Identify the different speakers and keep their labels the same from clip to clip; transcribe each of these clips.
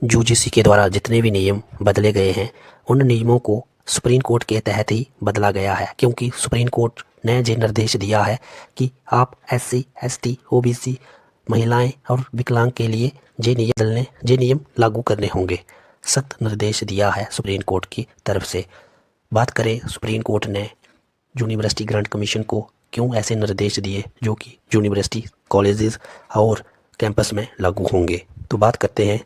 Speaker 1: UGC के द्वारा जितने भी नियम बदले गए हैं उन नियमों को सुप्रीम कोर्ट के तहत ही बदला गया है, क्योंकि सुप्रीम कोर्ट ने ये निर्देश दिया है कि आप एससी, एसटी, ओबीसी, महिलाएं और विकलांग के लिए ये नियम लागू करने होंगे। सख्त निर्देश दिया है सुप्रीम कोर्ट की तरफ से। बात करें सुप्रीम कोर्ट ने यूनिवर्सिटी ग्रांट कमीशन को क्यों ऐसे निर्देश दिए जो कि यूनिवर्सिटी, कॉलेजेस और कैंपस में लागू होंगे, तो बात करते हैं।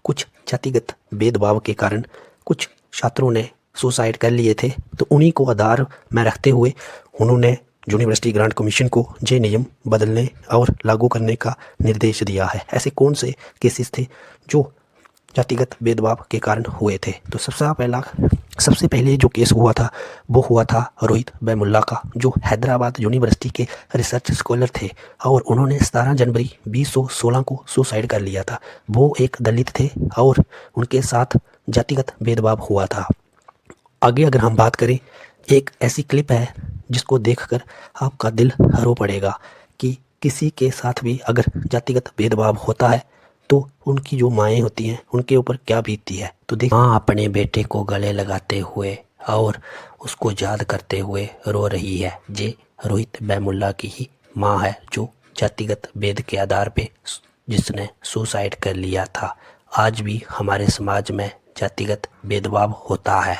Speaker 1: कुछ जातिगत भेदभाव के कारण कुछ छात्रों ने सुसाइड कर लिए थे, तो उन्हीं को आधार में रखते हुए उन्होंने यूनिवर्सिटी ग्रांट कमीशन को ये नियम बदलने और लागू करने का निर्देश दिया है। ऐसे कौन से केसेस थे जो जातिगत भेदभाव के कारण हुए थे? तो सबसे पहले जो केस हुआ था वो हुआ था रोहित बैमुल्ला का, जो हैदराबाद यूनिवर्सिटी के रिसर्च स्कॉलर थे और उन्होंने 17 जनवरी 2016 को सुसाइड कर लिया था। वो एक दलित थे और उनके साथ जातिगत भेदभाव हुआ था। आगे अगर हम बात करें, एक ऐसी क्लिप है जिसको देखकर आपका दिल रो पड़ेगा कि किसी के साथ भी अगर जातिगत भेदभाव होता है तो उनकी जो माएँ होती हैं उनके ऊपर क्या बीतती है। तो देख, माँ अपने बेटे को गले लगाते हुए और उसको याद करते हुए रो रही है। ये रोहित बैमुल्ला की ही माँ है, जो जातिगत भेद के आधार पे जिसने सुसाइड कर लिया था। आज भी हमारे समाज में जातिगत भेदभाव होता है।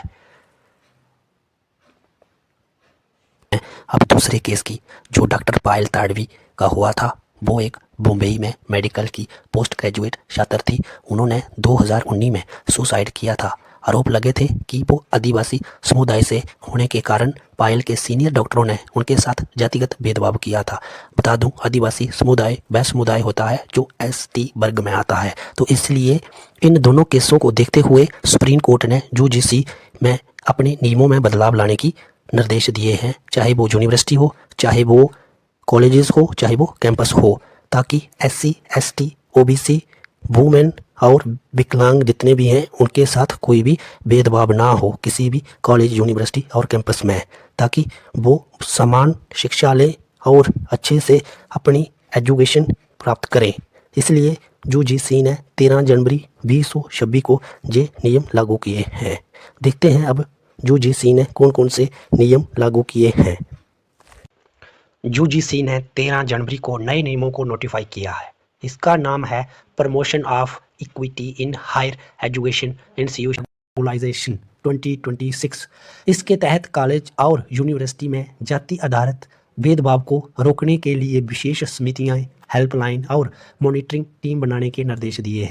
Speaker 1: अब दूसरे केस की, जो डॉक्टर पायल ताड़वी का हुआ था, वो एक मुंबई में मेडिकल की पोस्ट ग्रेजुएट छात्र थी। उन्होंने 2019 में सुसाइड किया था। आरोप लगे थे कि वो आदिवासी समुदाय से होने के कारण पायल के सीनियर डॉक्टरों ने उनके साथ जातिगत भेदभाव किया था। बता दूं, आदिवासी समुदाय वह समुदाय होता है जो एसटी वर्ग में आता है। तो इसलिए इन दोनों केसों को देखते हुए सुप्रीम कोर्ट ने यूजीसी में अपने नियमों में बदलाव लाने की निर्देश दिए हैं, चाहे वो यूनिवर्सिटी हो, चाहे वो कॉलेजेस हो, चाहे वो कैंपस हो, ताकि एससी, एसटी, ओबीसी, वुमेन और विकलांग जितने भी हैं उनके साथ कोई भी भेदभाव ना हो किसी भी कॉलेज, यूनिवर्सिटी और कैंपस में, ताकि वो समान शिक्षा लें और अच्छे से अपनी एजुकेशन प्राप्त करें। इसलिए यूजीसी ने 13 जनवरी 2026 को ये नियम लागू किए हैं। देखते हैं अब यूजीसी ने कौन कौन से नियम लागू किए हैं। यूजीसी ने 13 जनवरी को नए नियमों को नोटिफाई किया है। इसका नाम है promotion of equity in higher education institutionalization 2026। इसके तहत कॉलेज और यूनिवर्सिटी में जाति आधारित भेदभाव को रोकने के लिए विशेष समितियां, हेल्पलाइन और मॉनिटरिंग टीम बनाने के निर्देश दिए हैं।